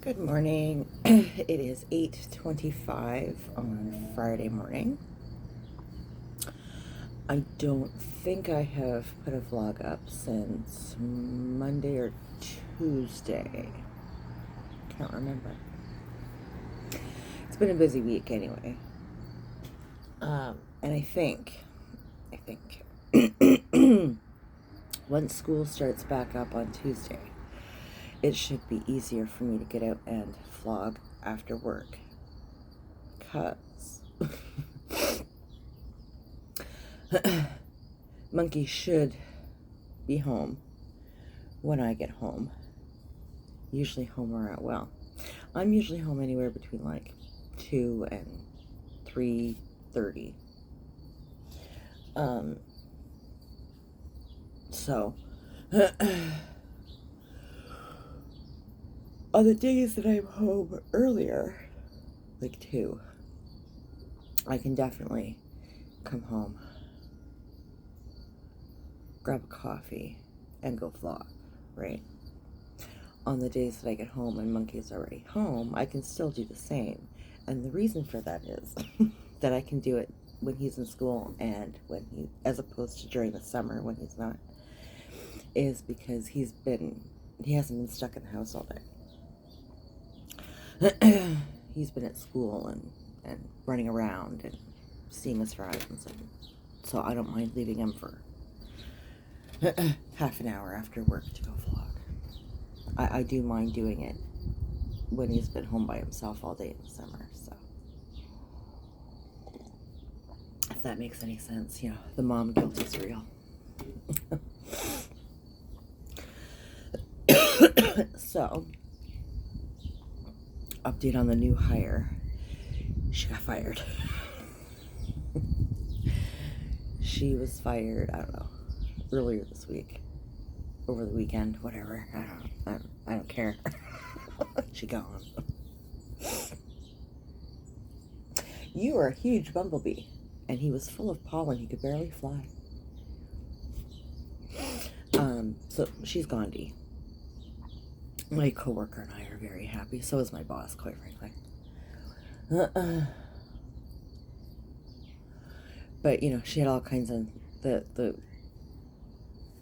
Good morning. It is 8:25 on Friday morning. I don't think I have put a vlog up since Monday or Tuesday. Can't remember. It's been a busy week anyway. And I think once school starts back up on Tuesday, it should be easier for me to get out and vlog after work. Because Monkey should be home when I get home. Usually home around, well, I'm usually home anywhere between like 2 and 3:30. So on the days that I'm home earlier, like 2, I can definitely come home, grab a coffee, and go vlog, right? On the days that I get home and Monkey's already home, I can still do the same. And the reason for that is that I can do it when he's in school and when he, as opposed to during the summer when he's not, is because he hasn't been stuck in the house all day. He's been at school and running around and seeing his friends, and so I don't mind leaving him for half an hour after work to go vlog. I do mind doing it when he's been home by himself all day in the summer, so if that makes any sense, the mom guilt is real. So, update on the new hire. She got fired. She was fired, I don't know, earlier this week, over the weekend, whatever. I don't care. She gone. You were a huge bumblebee, and he was full of pollen. He could barely fly. So she's gone. My coworker and I are very happy. So is my boss, quite frankly. But she had all kinds of the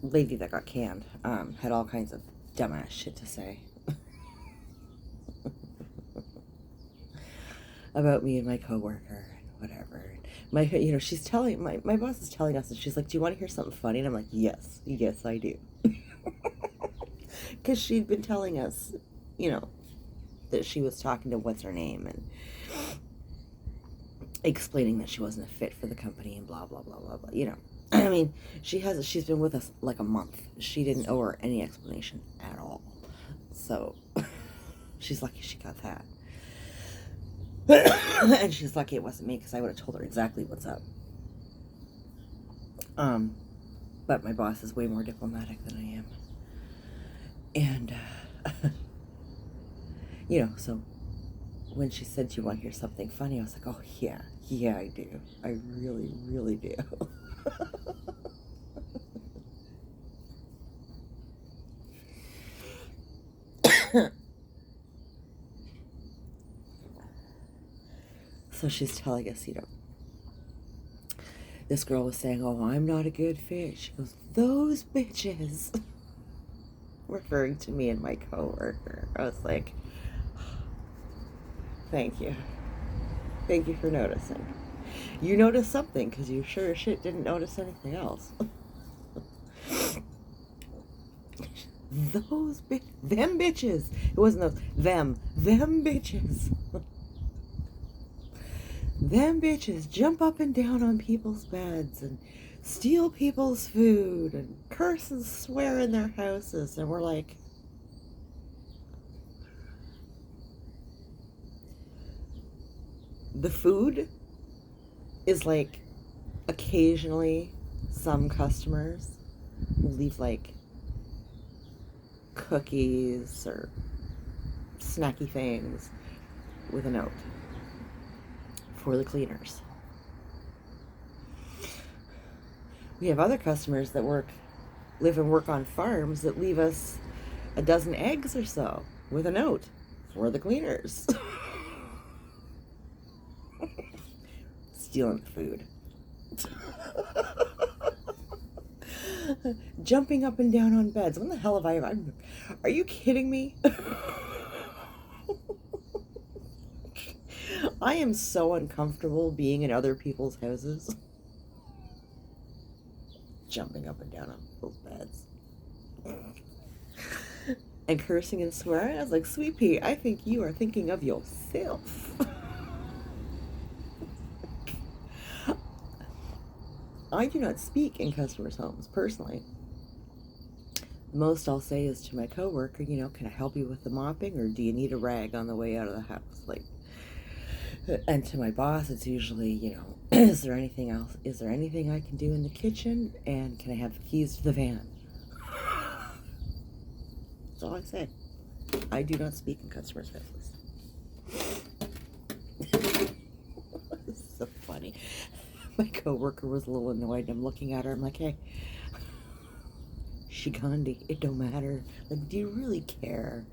lady that got canned had all kinds of dumbass shit to say about me and my coworker and whatever. She's telling my boss is telling us, and she's like, "Do you want to hear something funny?" And I'm like, "Yes, I do," because she'd been telling us, that she was talking to what's her name and explaining that she wasn't a fit for the company and blah blah blah blah blah. I mean, she's been with us like a month. She didn't owe her any explanation at all. So she's lucky she got that. And she's lucky it wasn't me, because I would have told her exactly what's up. But my boss is way more diplomatic than I am. And so when she said, "Do you want to hear something funny?" I was like, "Oh yeah, I do. I really, really do." So she's telling us, this girl was saying, "Oh, I'm not a good fit." She goes, "Those bitches," referring to me and my coworker. I was like, thank you for noticing. You noticed something, because you sure as shit didn't notice anything else. Them bitches. It wasn't those. Them bitches. Them bitches jump up and down on people's beds and steal people's food and curse and swear in their houses. And we're like, the food is like, occasionally some customers will leave like cookies or snacky things with a note for the cleaners. We have other customers that live and work on farms that leave us a dozen eggs or so with a note for the cleaners. Stealing food. Jumping up and down on beds. When the hell have I... Are you kidding me? I am so uncomfortable being in other people's houses. Jumping up and down on people's beds. And cursing and swearing. I was like, Sweet Pea, I think you are thinking of yourself. I do not speak in customers' homes, personally. The most I'll say is to my coworker, you know, can I help you with the mopping, or do you need a rag on the way out of the house? Like, and to my boss, it's usually, you know, is there anything else? Is there anything I can do in the kitchen? And can I have the keys to the van? That's all I say. I do not speak in customers' houses. It's so funny. My coworker was a little annoyed. I'm looking at her. I'm like, hey, Shigandhi, it don't matter. Like, do you really care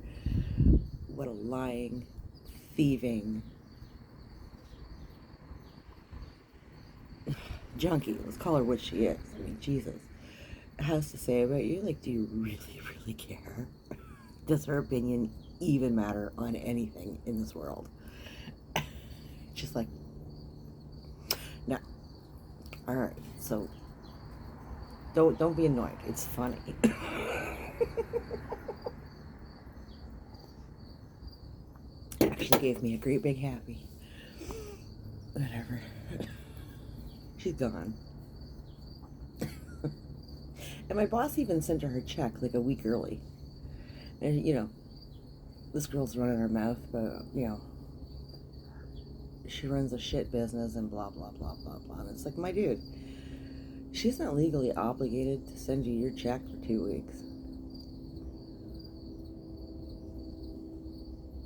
what a lying, thieving junkie, let's call her what she is, I mean, Jesus, has to say about you? Like, do you really, really care? Does her opinion even matter on anything in this world? Just like, no. All right, so don't be annoyed. It's funny. Actually gave me a great big happy. Whatever. She's gone. And my boss even sent her check like a week early. And, you know, this girl's running her mouth, but, you know, she runs a shit business and blah, blah, blah, blah, blah. And it's like, my dude, she's not legally obligated to send you your check for 2 weeks.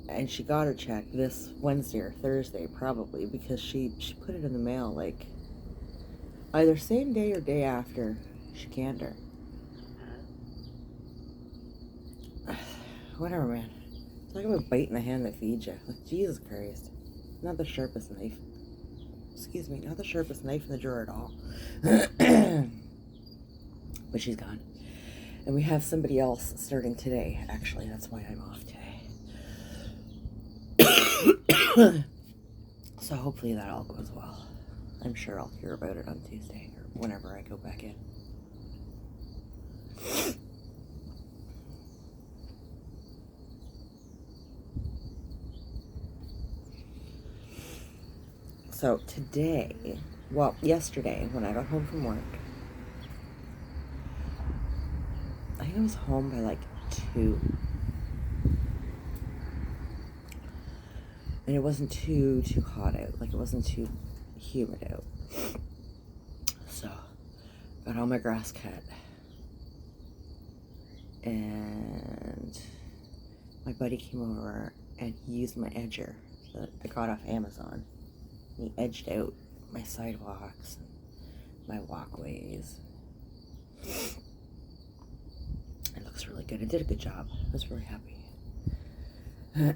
And she got her check this Wednesday or Thursday, probably, because she put it in the mail, like, either same day or day after she canned her. Whatever, man. Talk about biting the hand that feeds you. Like, Jesus Christ. Not the sharpest knife. Excuse me, not the sharpest knife in the drawer at all. But she's gone. And we have somebody else starting today, actually. That's why I'm off today. So hopefully that all goes well. I'm sure I'll hear about it on Tuesday or whenever I go back in. So today, well, yesterday when I got home from work, I think I was home by like 2. And it wasn't too hot out. Like, it wasn't too humid out. So, got all my grass cut. And my buddy came over and he used my edger that I got off Amazon. He edged out my sidewalks and my walkways. It looks really good. It did a good job. I was really happy. I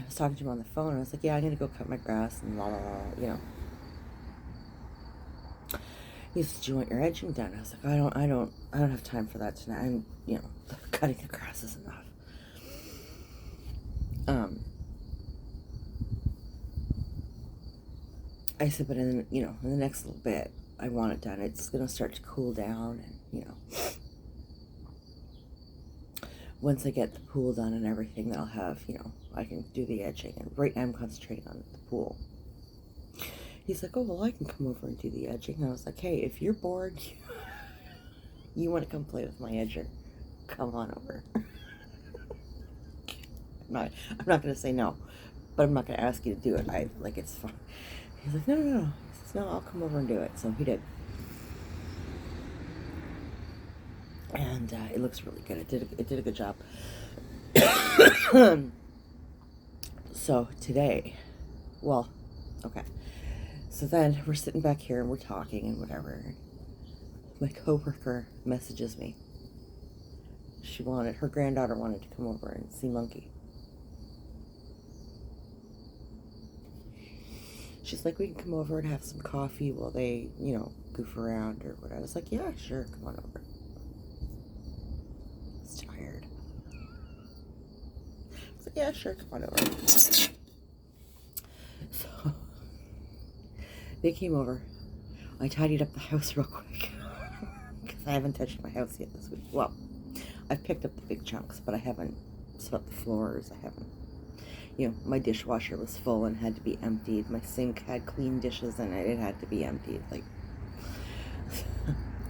was talking to him on the phone and I was like, yeah, I'm gonna go cut my grass and blah, blah, blah, you know. He said, do you want your edging done? I was like, I don't have time for that tonight. I'm, you know, cutting the grass is enough. I said, but in the next little bit, I want it done. It's gonna start to cool down, and you know, once I get the pool done and everything, then I'll have, you know, I can do the edging. And right now I'm concentrating on the pool. He's like, oh, well, I can come over and do the edging. And I was like, hey, if you're bored, you want to come play with my edger, come on over. I'm not going to say no, but I'm not going to ask you to do it. Like, it's fun. He's like, no. He says, no, I'll come over and do it. So he did. And it looks really good. It did a good job. So today, well, okay. So then we're sitting back here and we're talking and whatever. My coworker messages me. Her granddaughter wanted to come over and see Monkey. she's like, we can come over and have some coffee while they, goof around or whatever. I was like, yeah, sure, come on over. I was tired. I was like, yeah, sure, come on over. So they came over. I tidied up the house real quick because I haven't touched my house yet this week. Well, I've picked up the big chunks, but I haven't swept the floors. I haven't, my dishwasher was full and had to be emptied. My sink had clean dishes in it. It had to be emptied. Like,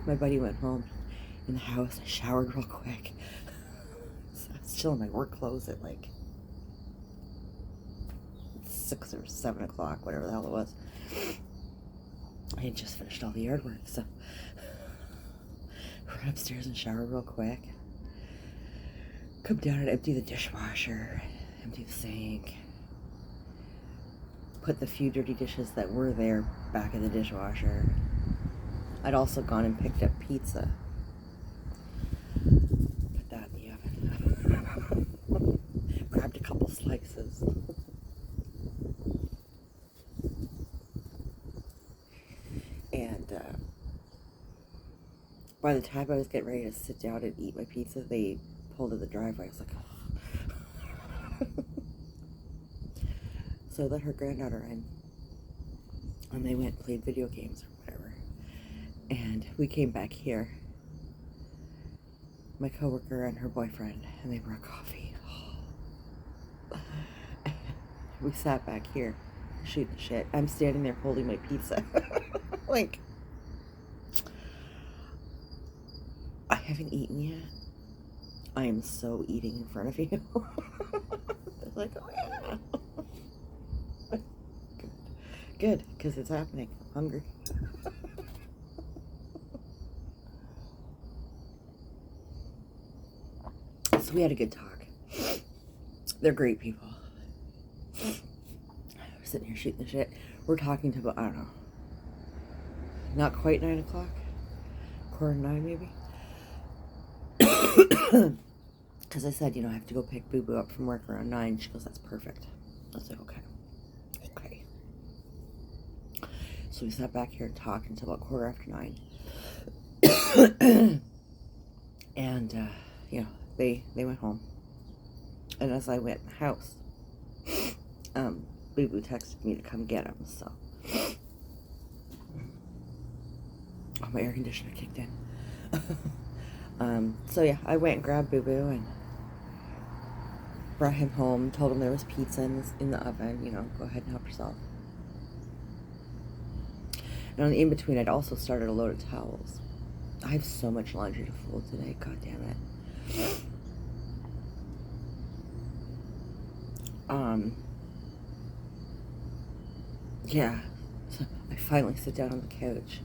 my buddy went home in the house. I showered real quick. So I was still in my work clothes at like 6 or 7 o'clock, whatever the hell it was. I had just finished all the yard work, so I ran upstairs and showered real quick. Come down and empty the dishwasher, empty the sink, put the few dirty dishes that were there back in the dishwasher. I'd also gone and picked up pizza. Put that in the oven. Grabbed a couple slices. And by the time I was getting ready to sit down and eat my pizza, they pulled in the driveway. I was like, oh. So I let her granddaughter in, and they went and played video games or whatever. And we came back here, my coworker and her boyfriend, and they brought coffee. We sat back here, shooting the shit. I'm standing there holding my pizza. Like, I haven't eaten yet. I am so eating in front of you. They're like, oh yeah. Good, because it's happening. I'm hungry. So we had a good talk. They're great people. We're sitting here shooting the shit. We're talking to about, I don't know, not quite 9 o'clock. 8:45 maybe. Because I said, I have to go pick Boo Boo up from work around 9. She goes, that's perfect. I was like, okay. So we sat back here and talked until about 9:15. And, they went home. And as I went in the house, Boo Boo texted me to come get him, so. Oh, my air conditioner kicked in. So yeah, I went and grabbed Boo Boo and brought him home, told him there was pizza in the oven, go ahead and help yourself. And in between, I'd also started a load of towels. I have so much laundry to fold today, god damn it. Yeah, so I finally sit down on the couch.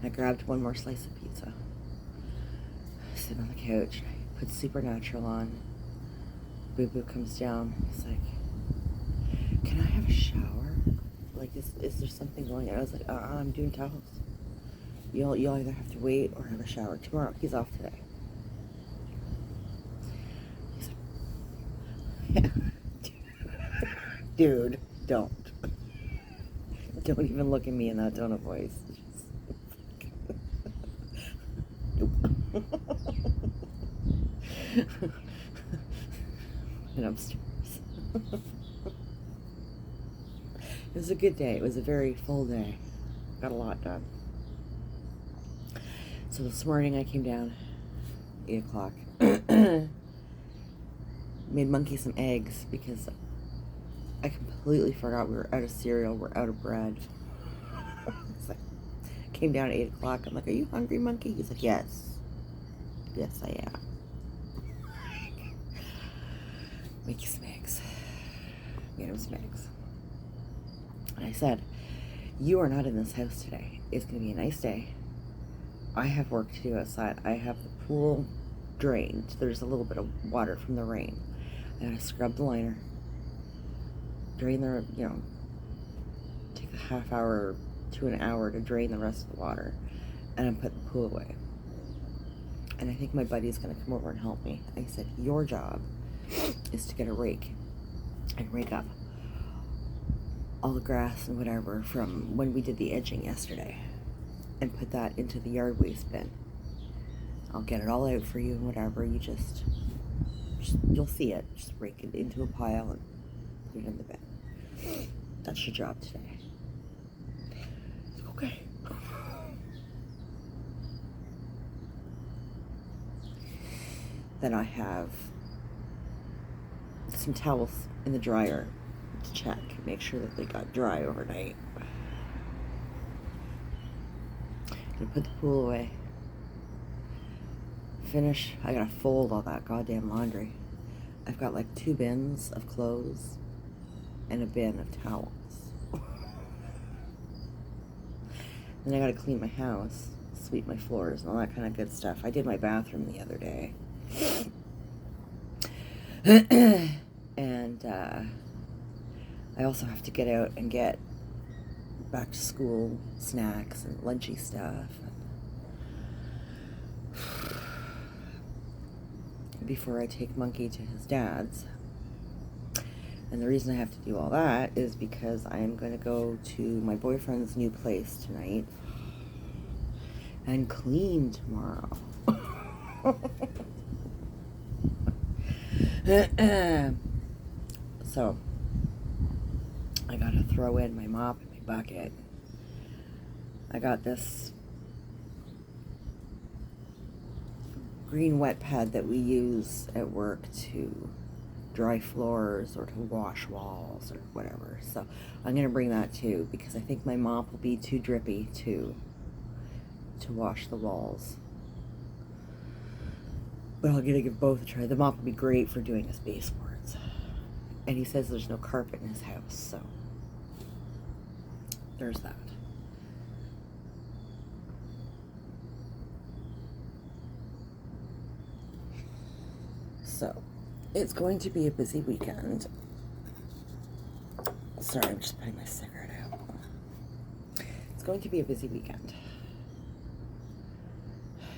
I grabbed one more slice of pizza. I sit on the couch, I put Supernatural on. Boo Boo comes down. He's like, can I have a shower? Like, is there something going on? I was like, I'm doing towels. You'll either have to wait or have a shower tomorrow. He's off today. He's like, dude, don't. Don't even look at me in that tone of voice. Nope. And upstairs. It was a good day. It was a very full day. Got a lot done. So this morning I came down, 8 o'clock. Made Monkey some eggs because I completely forgot we were out of cereal. We're out of bread. So I came down at 8 o'clock. I'm like, are you hungry, Monkey? He's like, yes. Yes, I am. Make you some eggs. Made him some eggs. And I said, you are not in this house today. It's going to be a nice day. I have work to do outside. I have the pool drained. There's a little bit of water from the rain. I gotta scrub the liner. Drain the, take a half hour to an hour to drain the rest of the water. And I'm putting the pool away. And I think my buddy's going to come over and help me. I said, your job is to get a rake and rake up all the grass and whatever from when we did the edging yesterday and put that into the yard waste bin. I'll get it all out for you and whatever. You just you'll see it. Just rake it into a pile and put it in the bin. That's your job today. Okay. Then I have some towels in the dryer to check, make sure that they got dry overnight. Gonna put the pool away. Finish. I gotta fold all that goddamn laundry. I've got like 2 bins of clothes and a bin of towels. Then I gotta clean my house, sweep my floors, and all that kind of good stuff. I did my bathroom the other day. And I also have to get out and get back to school snacks and lunchy stuff before I take Monkey to his dad's. And the reason I have to do all that is because I am going to go to my boyfriend's new place tonight and clean tomorrow. So I gotta throw in my mop and my bucket. I got this green wet pad that we use at work to dry floors or to wash walls or whatever. So I'm gonna bring that too, because I think my mop will be too drippy to wash the walls. But I'm gonna give both a try. The mop would be great for doing his baseboards. And he says there's no carpet in his house, so there's that. So it's going to be a busy weekend. Sorry, I'm just putting my cigarette out. It's going to be a busy weekend.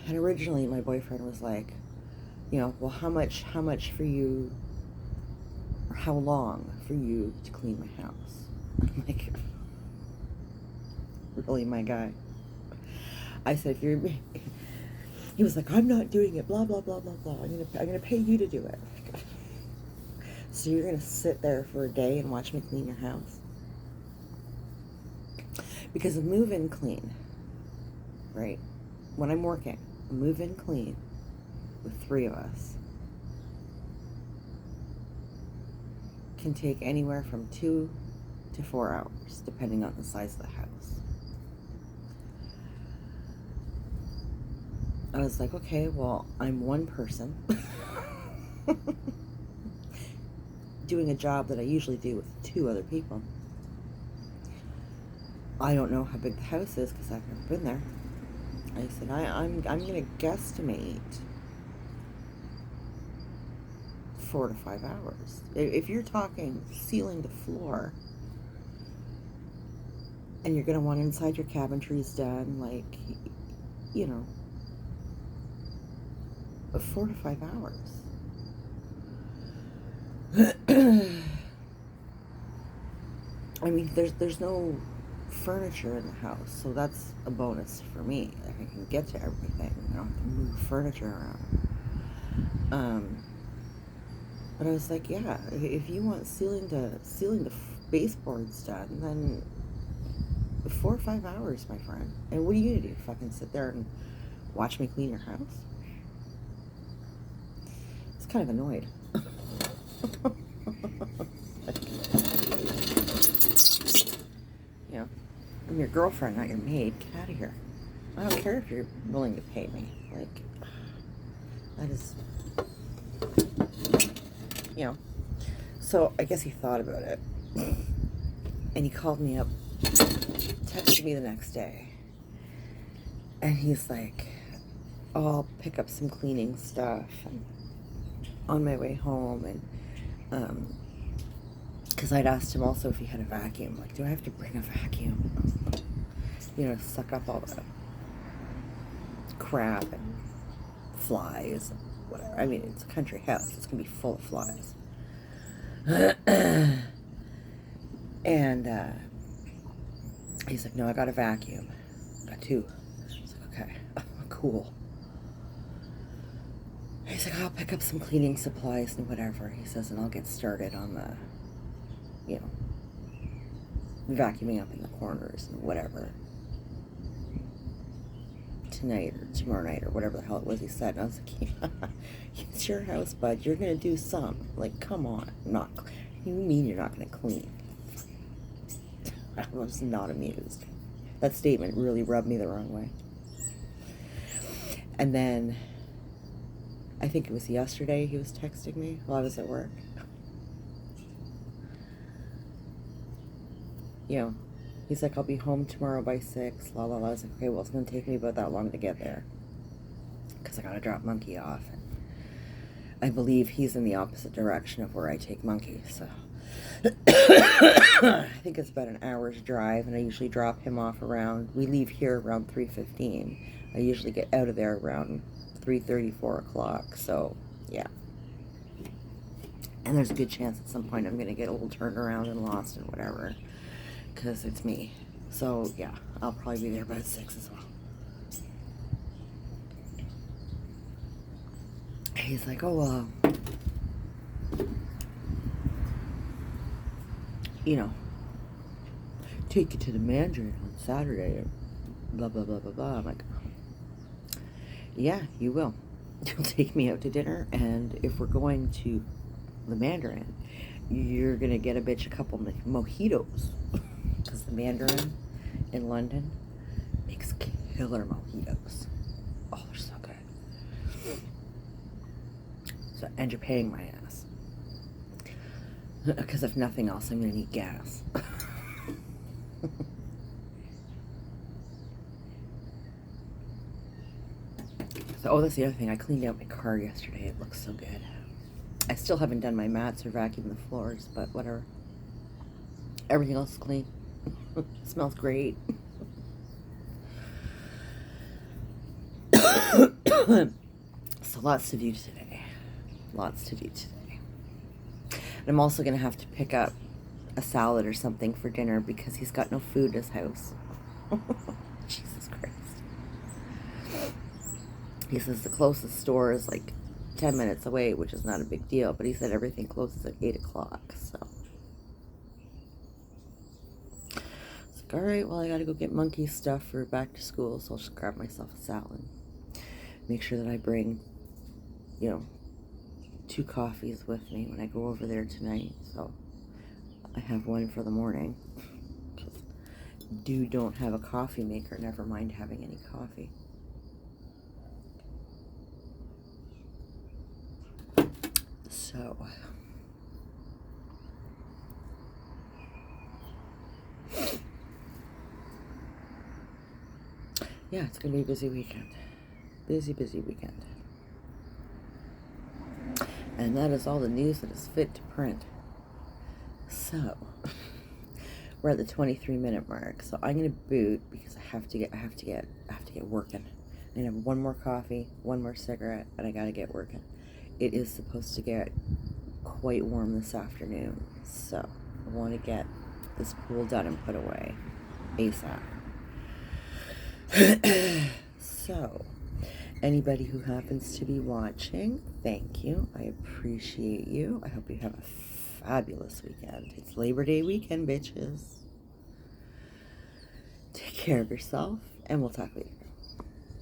And originally my boyfriend was like, well, how much for you, or how long for you to clean my house? I'm like, really, my guy? I said, he was like, I'm not doing it, blah, blah, blah, blah, blah. I'm gonna pay you to do it. So you're gonna sit there for a day and watch me clean your house? Because a move-in clean, right? When I'm working, a move-in clean with 3 of us can take anywhere from 2 to 4 hours, depending on the size of the house. I was like, okay, well, I'm one person doing a job that I usually do with 2 other people. I don't know how big the house is because I've never been there. I said, I'm going to guesstimate 4 to 5 hours. If you're talking ceiling to floor, and you're going to want inside your cabinetries done, like, 4 to 5 hours. I mean, there's no furniture in the house, so that's a bonus for me. I can get to everything. I don't have to move furniture around. But I was like, yeah, if you want ceiling to baseboards done, then 4 or 5 hours, my friend. And what are you gonna do? Fucking sit there and watch me clean your house? It's kind of annoyed. I'm your girlfriend, not your maid. Get out of here. I don't care if you're willing to pay me. Like, that is, So I guess he thought about it. And he called me up, texted me the next day. And he's like, oh, I'll pick up some cleaning stuff and on my way home. And, because I'd asked him also if he had a vacuum. Like, do I have to bring a vacuum? Suck up all the crap and flies and whatever. I mean, it's a country house. It's going to be full of flies. And he's like, no, I got a vacuum. Got two. I was like, okay, cool. He's like, I'll pick up some cleaning supplies and whatever. He says, and I'll get started on the, vacuuming up in the corners and whatever. Tonight or tomorrow night or whatever the hell it was he said. And I was like, yeah, it's your house, bud. You're going to do some. Like, come on. You mean you're not going to clean? I was not amused. That statement really rubbed me the wrong way. And then, I think it was yesterday he was texting me while I was at work. He's like, I'll be home tomorrow by 6, la la la. I was like, okay, well, it's going to take me about that long to get there. Because I got to drop Monkey off. And I believe he's in the opposite direction of where I take Monkey, so. I think it's about an hour's drive, and I usually drop him off around, we leave here around 3:15. I usually get out of there around 3:30, 4 o'clock, so, yeah. And there's a good chance at some point I'm going to get a little turned around and lost and whatever. Because it's me. So, yeah, I'll probably be there by 6 as well. He's like, oh, take you to the Mandarin on Saturday, and blah, blah, blah, blah, blah. I'm like, yeah, you will. You'll take me out to dinner, and if we're going to the Mandarin, you're going to get a bitch a couple mojitos. Because the Mandarin in London makes killer mojitos. Oh, they're so good. So, and you're paying my ass. Because if nothing else, I'm going to need gas. So, that's the other thing. I cleaned out my car yesterday. It looks so good. I still haven't done my mats or vacuumed the floors, but whatever. Everything else is clean. Smells great. So lots to do today. Lots to do today. And I'm also going to have to pick up a salad or something for dinner because he's got no food in his house. Jesus Christ. He says the closest store is like 10 minutes away, which is not a big deal, but he said everything closes at 8 o'clock, so. All right, well, I gotta go get Monkey stuff for back to school, so I'll just grab myself a salad. Make sure that I bring, 2 coffees with me when I go over there tonight, so I have one for the morning. Dude don't have a coffee maker, never mind having any coffee. So, yeah, it's going to be a busy weekend. Busy, busy weekend. And that is all the news that is fit to print. So, we're at the 23-minute mark. So I'm going to boot because I have to get working. I'm going to have one more coffee, one more cigarette, and I got to get working. It is supposed to get quite warm this afternoon. So, I want to get this pool done and put away ASAP. So, anybody who happens to be watching, thank you. I appreciate you. I hope you have a fabulous weekend. It's Labor Day weekend, bitches. Take care of yourself, and we'll talk later.